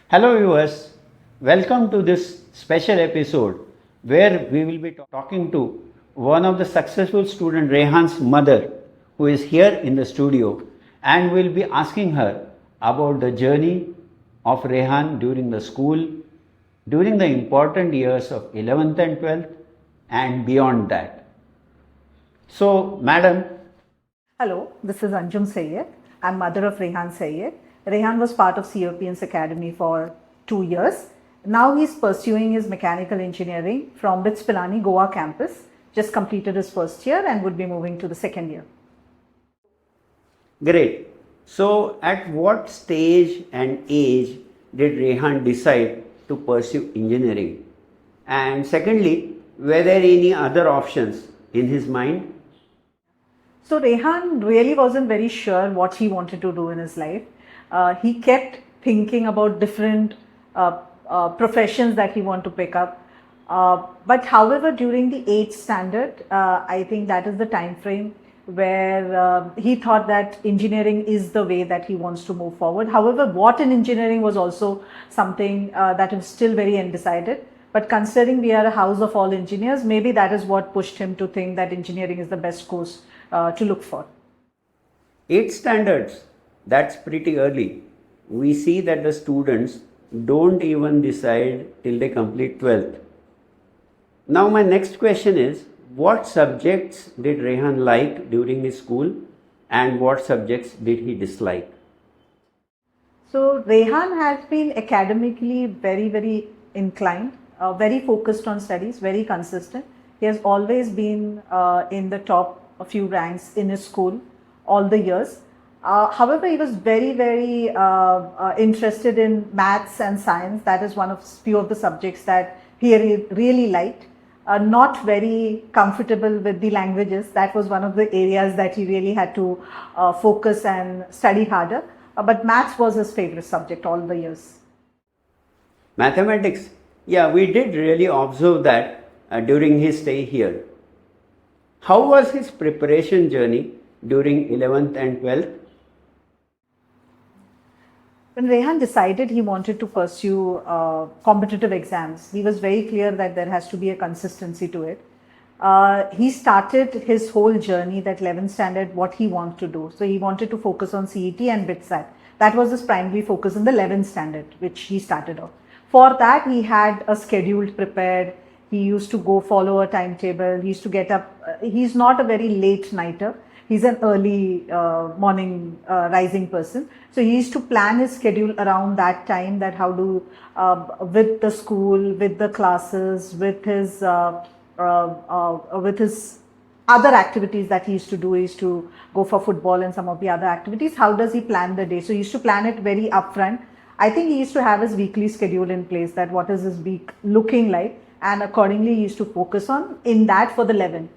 Hello viewers, welcome to this special episode where we will be talking to one of the successful student Rehan's mother who is here in the studio, and we'll be asking her about the journey of Rehan during the school, during the important years of 11th and 12th and beyond that. So madam. Hello, this is Anjum Syed. I'm mother of Rehan Syed. Rehan was part of COEPian's academy for 2 years. Now he's pursuing his mechanical engineering from BITS Pilani, Goa campus. Just completed his first year and would be moving to the second year. Great. So at what stage and age did Rehan decide to pursue engineering? And secondly, were there any other options in his mind? So Rehan really wasn't very sure what he wanted to do in his life. He kept thinking about different professions that he wanted to pick up. But however, during the 8th standard, I think that is the time frame where he thought that engineering is the way that he wants to move forward. However, what in engineering was also something that is still very undecided. But considering we are a house of all engineers, maybe that is what pushed him to think that engineering is the best course to look for. 8 standards, that's pretty early. We see that the students don't even decide till they complete 12th. Now my next question is, what subjects did Rehan like during his school and what subjects did he dislike? So Rehan has been academically very inclined, very focused on studies, very consistent. He has always been in the top a few ranks in his school all the years. However, he was very interested in maths and science. That is one of few of the subjects that he really liked. Not very comfortable with the languages. That was one of the areas that he really had to focus and study harder. But maths was his favorite subject all the years. Mathematics, yeah, we did really observe that during his stay here. How was his preparation journey during 11th and 12th? When Rehan decided he wanted to pursue competitive exams, he was very clear that there has to be a consistency to it. He started his whole journey, that 11th standard, what he wanted to do. So he wanted to focus on CET and BITSAT. That was his primary focus in the 11th standard, which he started off. For that, he had a schedule prepared. He used to go follow a timetable. He used to get up. He's not a very late nighter. He's an early morning rising person. So he used to plan his schedule around that time, that how to, with the school, with the classes, with his other activities that he used to do. He used to go for football and some of the other activities. How does he plan the day? So he used to plan it very upfront. I think he used to have his weekly schedule in place, that what is his week looking like, and accordingly he used to focus on in that for the 11th.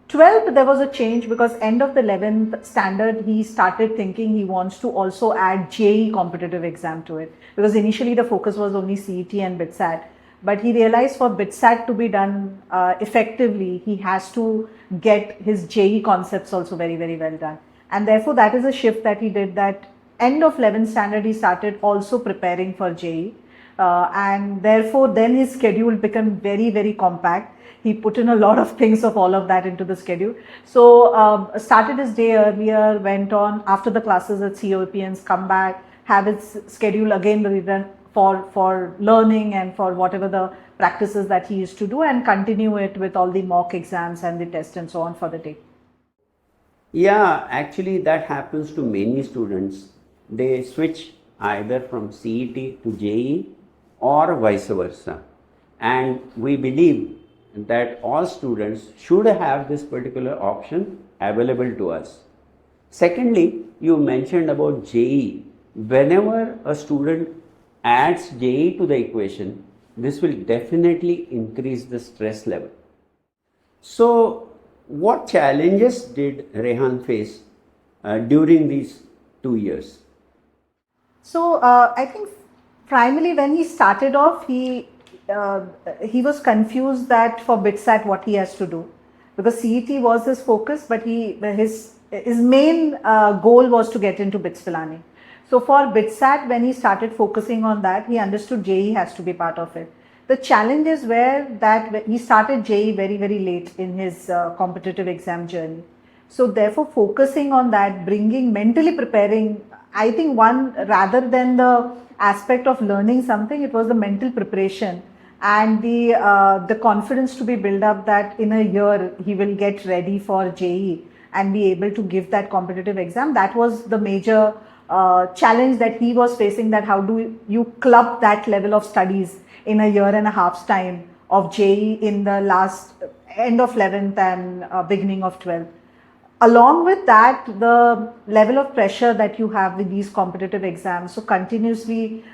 12th, there was a change because end of the 11th standard, he started thinking he wants to also add JEE competitive exam to it. Because initially the focus was only CET and BITSAT. But he realized for BITSAT to be done effectively, he has to get his JEE concepts also very well done. And therefore, that is a shift that he did, that end of 11th standard, he started also preparing for JEE. And therefore, then his schedule became very compact. He put in a lot of things of all of that into the schedule. So started his day earlier, went on after the classes at COEPians, come back, have his schedule again rewritten for learning and for whatever the practices that he used to do, and continue it with all the mock exams and the tests and so on for the day. Yeah, actually that happens to many students. They switch either from CET to JEE or vice versa. And we believe that all students should have this particular option available to us. Secondly, you mentioned about JEE. Whenever a student adds JEE to the equation, this will definitely increase the stress level. So, what challenges did Rehan face during these 2 years? So, I think primarily when he started off, he was confused that for BITSAT what he has to do, because CET was his focus, but his main goal was to get into BITS Pilani. So for BITSAT, when he started focusing on that, he understood JEE has to be part of it. The challenge is where that he started JEE very, very late in his competitive exam journey. So therefore, focusing on that, bringing, mentally preparing, I think one, rather than the aspect of learning something, it was the mental preparation and the confidence to be built up that in a year he will get ready for JEE and be able to give that competitive exam. That was the major challenge that he was facing, that how do you club that level of studies in a year and a half's time of JEE in the last end of 11th and beginning of 12th. Along with that, the level of pressure that you have with these competitive exams, so continuously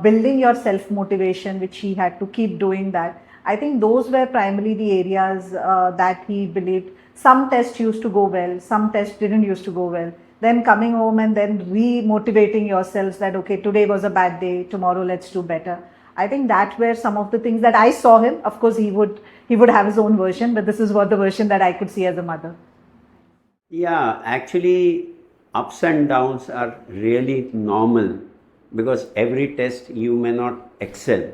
building your self-motivation, which he had to keep doing that. I think those were primarily the areas that he believed. Some tests used to go well, some tests didn't used to go well. Then coming home and then re-motivating yourselves that, okay, today was a bad day, tomorrow let's do better. I think that were some of the things that I saw him. Of course, he would have his own version, but this is what the version that I could see as a mother. Yeah, actually, ups and downs are really normal because every test you may not excel.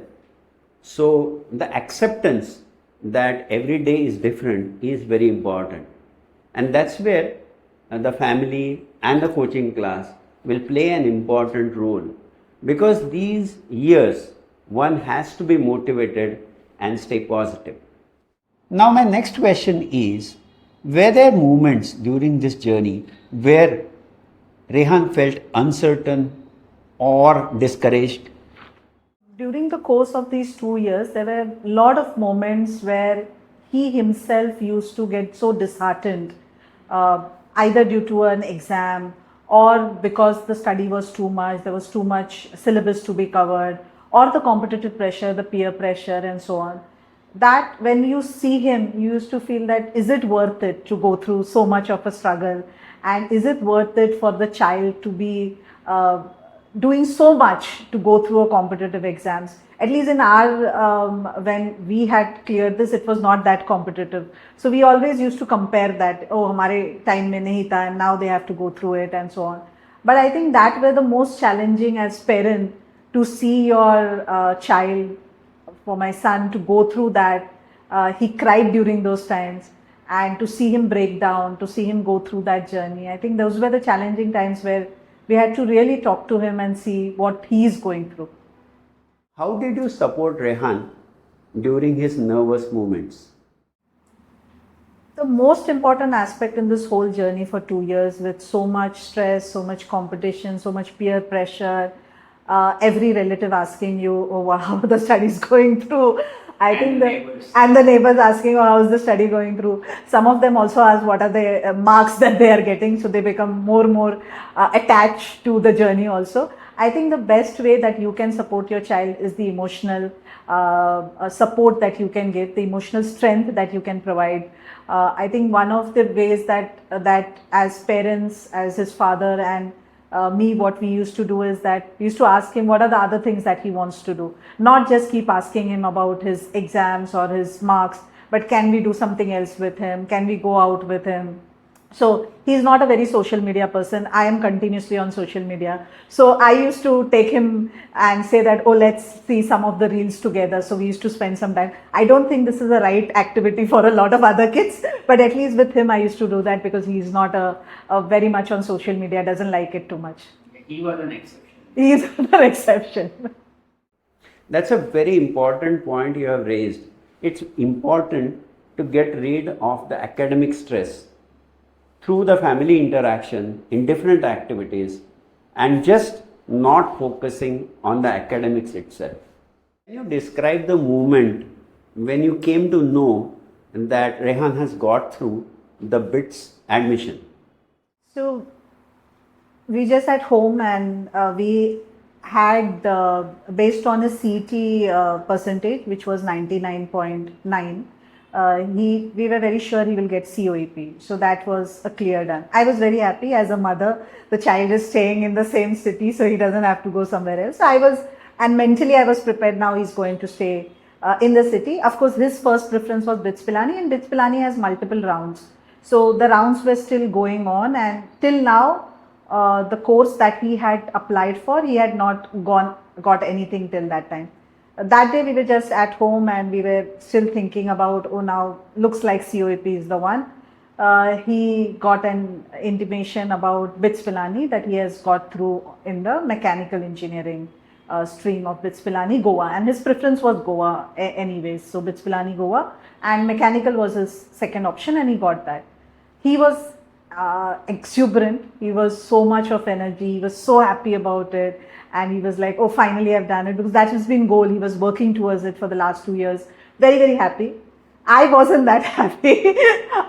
So, the acceptance that every day is different is very important. And that's where the family and the coaching class will play an important role, because these years one has to be motivated and stay positive. Now, my next question is, were there moments during this journey where Rehan felt uncertain or discouraged? During the course of these 2 years, there were a lot of moments where he himself used to get so disheartened, either due to an exam or because the study was too much, there was too much syllabus to be covered, or the competitive pressure, the peer pressure, and so on. That when you see him, you used to feel that, is it worth it to go through so much of a struggle? And is it worth it for the child to be doing so much to go through a competitive exams? At least in our, when we had cleared this, it was not that competitive. So we always used to compare that, oh, hamare time mein nahi tha, and now they have to go through it and so on. But I think that were the most challenging as parent, to see your child, for my son to go through that. He cried during those times, and to see him break down, to see him go through that journey. I think those were the challenging times where we had to really talk to him and see what he is going through. How did you support Rehan during his nervous moments? The most important aspect in this whole journey for 2 years, with so much stress, so much competition, so much peer pressure, every relative asking you, oh, how are the studies going through? I think the neighbors asking, oh, how is the study going through? Some of them also ask what are the marks that they are getting, so they become more attached to the journey also. I think the best way that you can support your child is the emotional support that you can give, the emotional strength that you can provide. I think one of the ways that as parents, as his father and me, what we used to do is that we used to ask him what are the other things that he wants to do. Not just keep asking him about his exams or his marks, but can we do something else with him? Can we go out with him? So he's not a very social media person. I am continuously on social media. So I used to take him and say that, oh, let's see some of the reels together. So we used to spend some time. I don't think this is the right activity for a lot of other kids, but at least with him I used to do that, because he's not a very much on social media, doesn't like it too much. He was an exception. He is an exception. That's a very important point you have raised. It's important to get rid of the academic stress through the family interaction in different activities, and just not focusing on the academics itself. Can you describe the moment when you came to know that Rehan has got through the BITS admission? So we just at home, and we had based on his CET percentage, which was 99.9. We were very sure he will get COEP. So that was a clear done. I was very happy as a mother. The child is staying in the same city, so he doesn't have to go somewhere else. And mentally I was prepared. Now he's going to stay in the city. Of course, his first preference was BITS Pilani, and BITS Pilani has multiple rounds. So the rounds were still going on, and till now, the course that he had applied for, he had not got anything till that time. That day we were just at home and we were still thinking about, oh, now looks like COEP is the one. He got an intimation about BITS Pilani that he has got through in the mechanical engineering stream of BITS Pilani, Goa, and his preference was Goa anyways. So BITS Pilani, Goa, and mechanical was his second option, and he got that. He was exuberant. He was so much of energy. He was so happy about it, and he was like, "Oh, finally, I've done it," because that has been goal. He was working towards it for the last 2 years. Very, very happy. I wasn't that happy.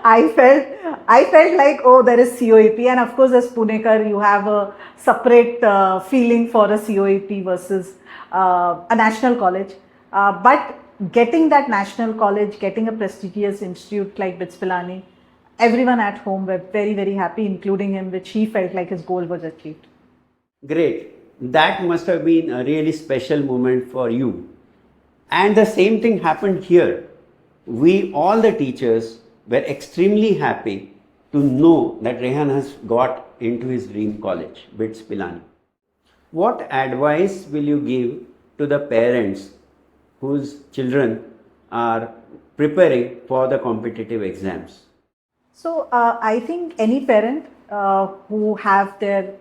I felt like, oh, there is COEP, and of course, as Punekar, you have a separate feeling for a COEP versus a national college. But getting that national college, getting a prestigious institute like BITS Pilani, everyone at home were very, very happy, including him, which he felt like his goal was achieved. Great. That must have been a really special moment for you. And the same thing happened here. We, all the teachers, were extremely happy to know that Rehan has got into his dream college, BITS Pilani. What advice will you give to the parents whose children are preparing for the competitive exams? So I think any parent who have their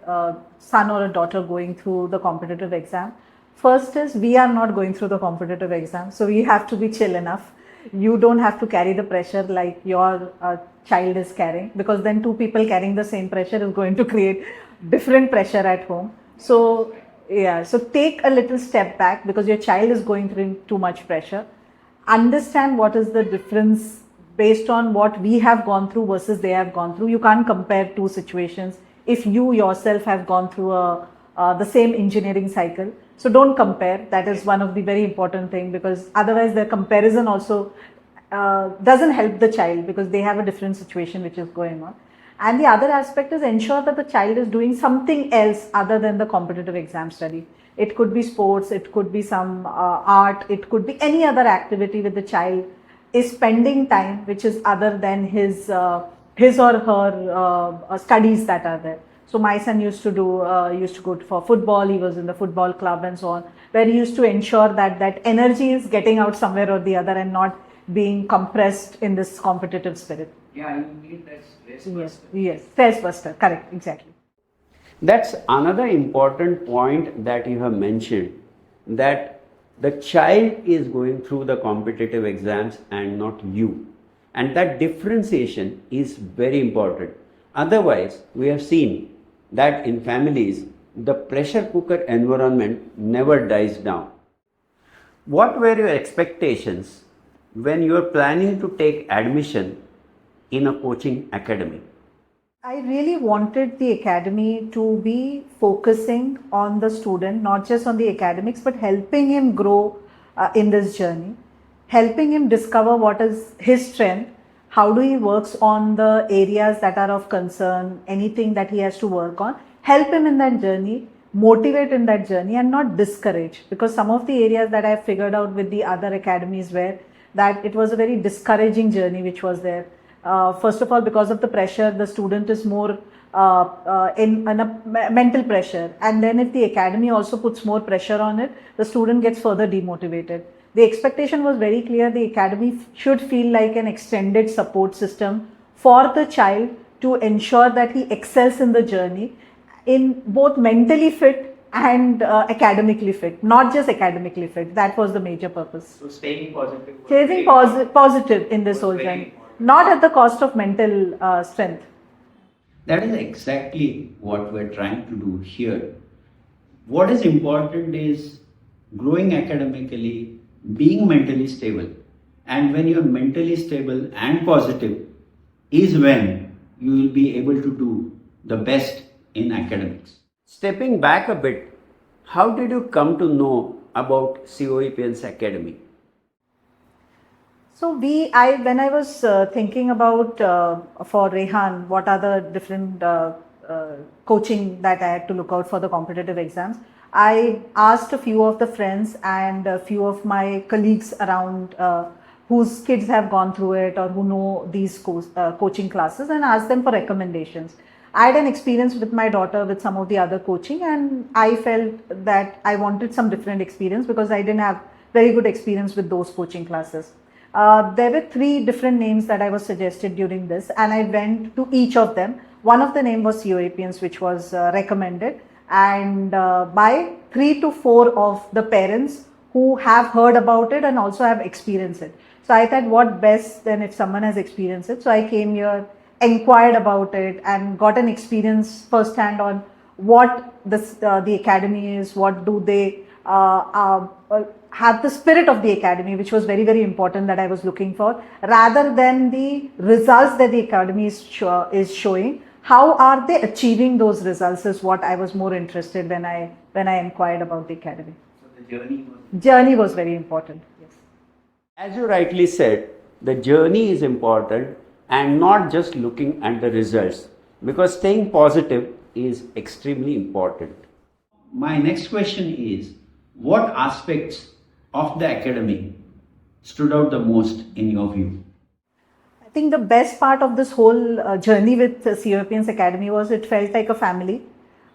son or a daughter going through the competitive exam, first is we are not going through the competitive exam, so we have to be chill enough. You don't have to carry the pressure like your child is carrying, because then two people carrying the same pressure is going to create different pressure at home. So yeah, so take a little step back, because your child is going through too much pressure. Understand what is the difference based on what we have gone through versus they have gone through. You can't compare two situations if you yourself have gone through the same engineering cycle. So don't compare. That is one of the very important things, because otherwise the comparison also doesn't help the child, because they have a different situation which is going on. And the other aspect is ensure that the child is doing something else other than the competitive exam study. It could be sports, it could be some art, it could be any other activity with the child is spending time which is other than his or her studies that are there. So my son used to go for football. He was in the football club and so on, where he used to ensure that that energy is getting out somewhere or the other and not being compressed in this competitive spirit. Yeah, you need that stress buster. Yes, stress buster. Correct, exactly. That's another important point that you have mentioned, that the child is going through the competitive exams and not you. And that differentiation is very important. Otherwise, we have seen that in families, the pressure cooker environment never dies down. What were your expectations when you were planning to take admission in a coaching academy? I really wanted the academy to be focusing on the student, not just on the academics, but helping him grow in this journey, helping him discover what is his strength, how do he works on the areas that are of concern, anything that he has to work on, help him in that journey, motivate in that journey, and not discourage. Because some of the areas that I have figured out with the other academies were that it was a very discouraging journey which was there. First of all, because of the pressure, the student is more in a mental pressure, and then if the academy also puts more pressure on it, the student gets further demotivated. The expectation was very clear. The academy should feel like an extended support system for the child to ensure that he excels in the journey, in both mentally fit and academically fit, not just academically fit. That was the major purpose. So staying positive. Chasing positive in this whole journey, not at the cost of mental strength. That is exactly what we're trying to do here. What is important is growing academically, being mentally stable. And when you're mentally stable and positive is when you will be able to do the best in academics. Stepping back a bit, how did you come to know about COEPian's Academy? So when I was thinking about for Rehan, what are the different coaching that I had to look out for the competitive exams, I asked a few of the friends and a few of my colleagues around whose kids have gone through it or who know these coaching classes, and asked them for recommendations. I had an experience with my daughter with some of the other coaching, and I felt that I wanted some different experience because I didn't have very good experience with those coaching classes. There were 3 different names that I was suggested during this, and I went to each of them. One of the name was COEPians, which was recommended, and by 3 to 4 of the parents who have heard about it and also have experienced it. So I thought, what best than if someone has experienced it. So I came here, inquired about it, and got an experience firsthand on what the academy is, what do they have the spirit of the academy, which was very, very important that I was looking for, rather than the results that the academy is showing. How are they achieving those results is what I was more interested when I inquired about the academy. So the Journey was very important. Yes. As you rightly said, the journey is important and not just looking at the results, because staying positive is extremely important. My next question is, what aspects of the academy stood out the most in your view? I think the best part of this whole journey with COEPian's Academy was it felt like a family,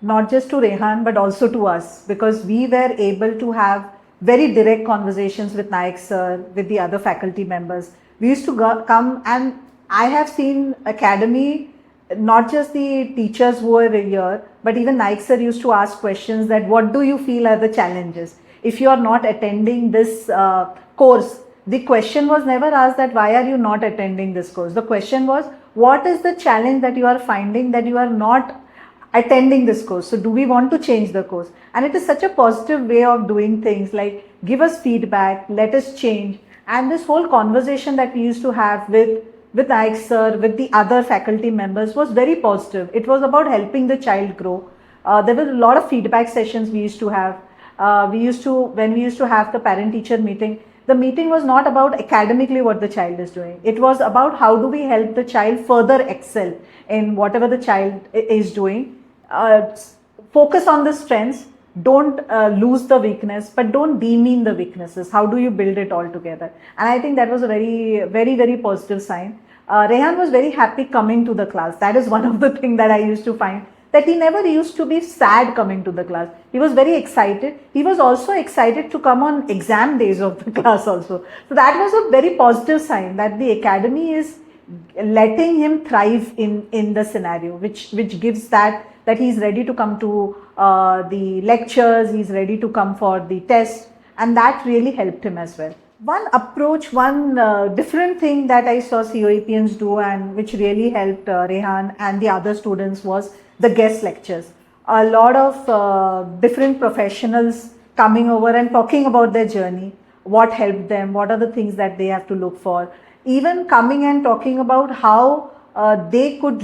not just to Rehan but also to us, because we were able to have very direct conversations with Naik sir, with the other faculty members. We used to come, and I have seen academy, not just the teachers who were here, but even Naik sir used to ask questions that what do you feel are the challenges? If you are not attending this course, the question was never asked that why are you not attending this course? The question was, what is the challenge that you are finding that you are not attending this course? So do we want to change the course? And it is such a positive way of doing things, like give us feedback, let us change. And this whole conversation that we used to have with Naik sir, with the other faculty members was very positive. It was about helping the child grow. There were a lot of feedback sessions we used to have. When we used to have the parent-teacher meeting, the meeting was not about academically what the child is doing. It was about how do we help the child further excel in whatever the child is doing. Focus on the strengths, don't lose the weakness, but don't demean the weaknesses. How do you build it all together? And I think that was a very, very, very positive sign. Rehan was very happy coming to the class. That is one of the things that I used to find, that he never used to be sad coming to the class. He was very excited. He was also excited to come on exam days of the class also. So that was a very positive sign that the academy is letting him thrive in the scenario, which gives that he's ready to come to the lectures, he's ready to come for the test, and that really helped him as well. One approach, one different thing that I saw COEPians do and which really helped Rehan and the other students was the guest lectures. A lot of different professionals coming over and talking about their journey, what helped them, what are the things that they have to look for. Even coming and talking about how they could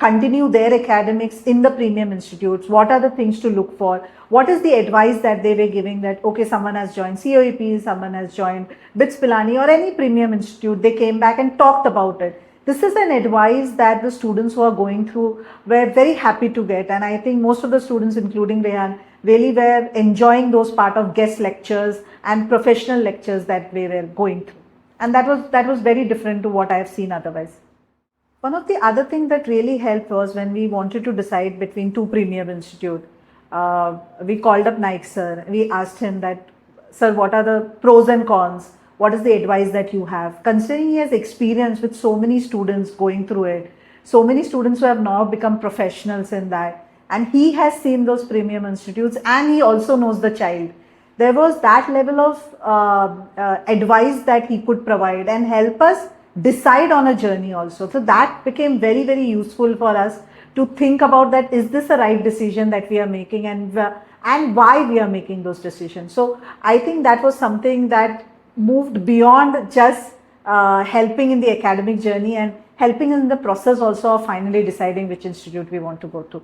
continue their academics in the premium institutes. What are the things to look for? What is the advice that they were giving, that okay, someone has joined COEP, someone has joined BITS Pilani or any premium institute, they came back and talked about it. This is an advice that the students who are going through were very happy to get, and I think most of the students, including Rehan, really were enjoying those part of guest lectures and professional lectures that we were going through. And that was very different to what I have seen otherwise. One of the other things that really helped was when we wanted to decide between 2 premium institutes. We called up Naik sir. We asked him that, sir, what are the pros and cons? What is the advice that you have? Considering he has experience with so many students going through it, so many students who have now become professionals in that, and he has seen those premium institutes and he also knows the child. There was that level of advice that he could provide and help us decide on a journey also. So that became very, very useful for us to think about that, is this a right decision that we are making, and why we are making those decisions. So I think that was something that moved beyond just helping in the academic journey and helping in the process also of finally deciding which institute we want to go to.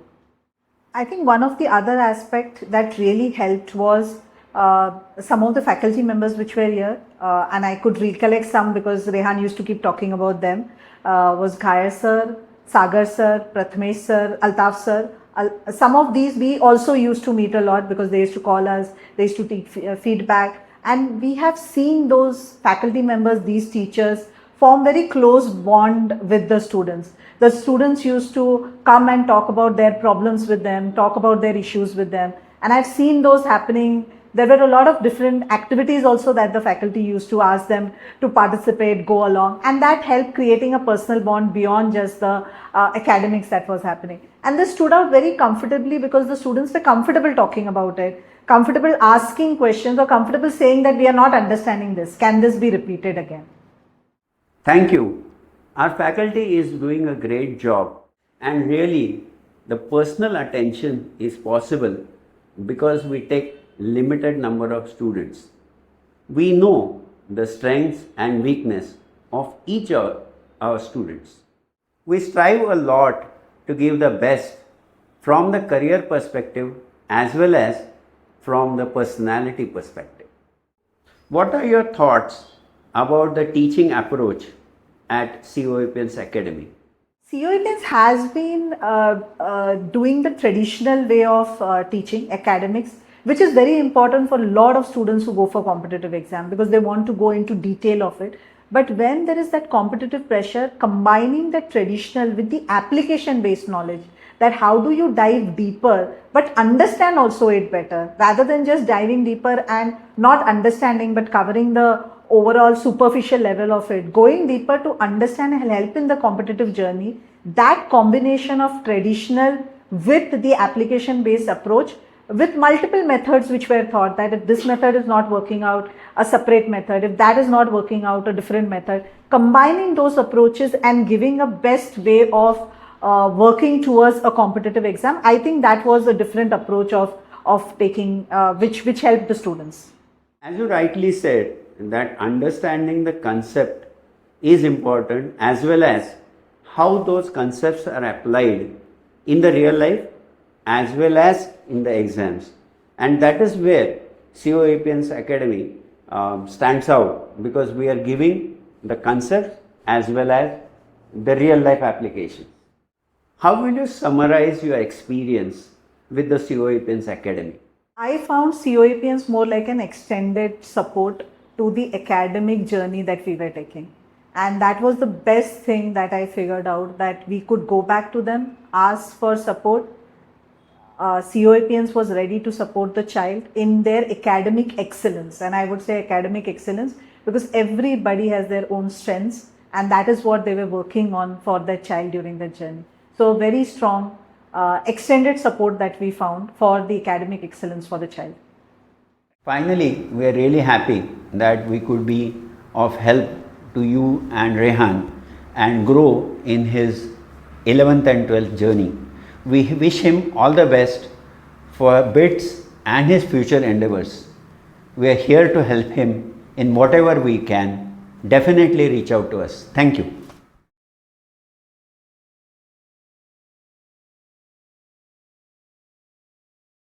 I think one of the other aspects that really helped was some of the faculty members which were here, and I could recollect some because Rehan used to keep talking about them, was Ghayar sir, Sagar sir, Prathamesh sir, Altaf sir. Some of these we also used to meet a lot because they used to call us, they used to take feedback, and we have seen those faculty members, these teachers, form very close bond with the students. The students used to come and talk about their problems with them, talk about their issues with them. And I've seen those happening. There were a lot of different activities also that the faculty used to ask them to participate, go along, and that helped creating a personal bond beyond just the academics that was happening. And this stood out very comfortably because the students were comfortable talking about it, comfortable asking questions, or comfortable saying that we are not understanding this. Can this be repeated again? Thank you. Our faculty is doing a great job, and really the personal attention is possible because we take limited number of students. We know the strengths and weakness of each of our students. We strive a lot to give the best from the career perspective as well as from the personality perspective. What are your thoughts about the teaching approach at COEPian's Academy? COEPians has been doing the traditional way of teaching academics, which is very important for a lot of students who go for competitive exam because they want to go into detail of it. But when there is that competitive pressure, combining the traditional with the application based knowledge, that how do you dive deeper but understand also it better, rather than just diving deeper and not understanding but covering the overall superficial level of it, going deeper to understand and help in the competitive journey. That combination of traditional with the application based approach, with multiple methods which were thought, that if this method is not working out, a separate method, if that is not working out, a different method, combining those approaches and giving a best way of working towards a competitive exam, I think that was a different approach of taking which helped the students. As you rightly said, that understanding the concept is important as well as how those concepts are applied in the real life as well as in the exams. And that is where COEPian's Academy stands out, because we are giving the concepts as well as the real life application. How will you summarize your experience with the COEPian's Academy? I found COEPians more like an extended support to the academic journey that we were taking. And that was the best thing that I figured out, that we could go back to them, ask for support. COEPians was ready to support the child in their academic excellence. And I would say academic excellence because everybody has their own strengths, and that is what they were working on for their child during the journey. So very strong extended support that we found for the academic excellence for the child. Finally, we are really happy that we could be of help to you and Rehan and grow in his 11th and 12th journey. We wish him all the best for BITS and his future endeavors. We are here to help him in whatever we can. Definitely reach out to us. Thank you.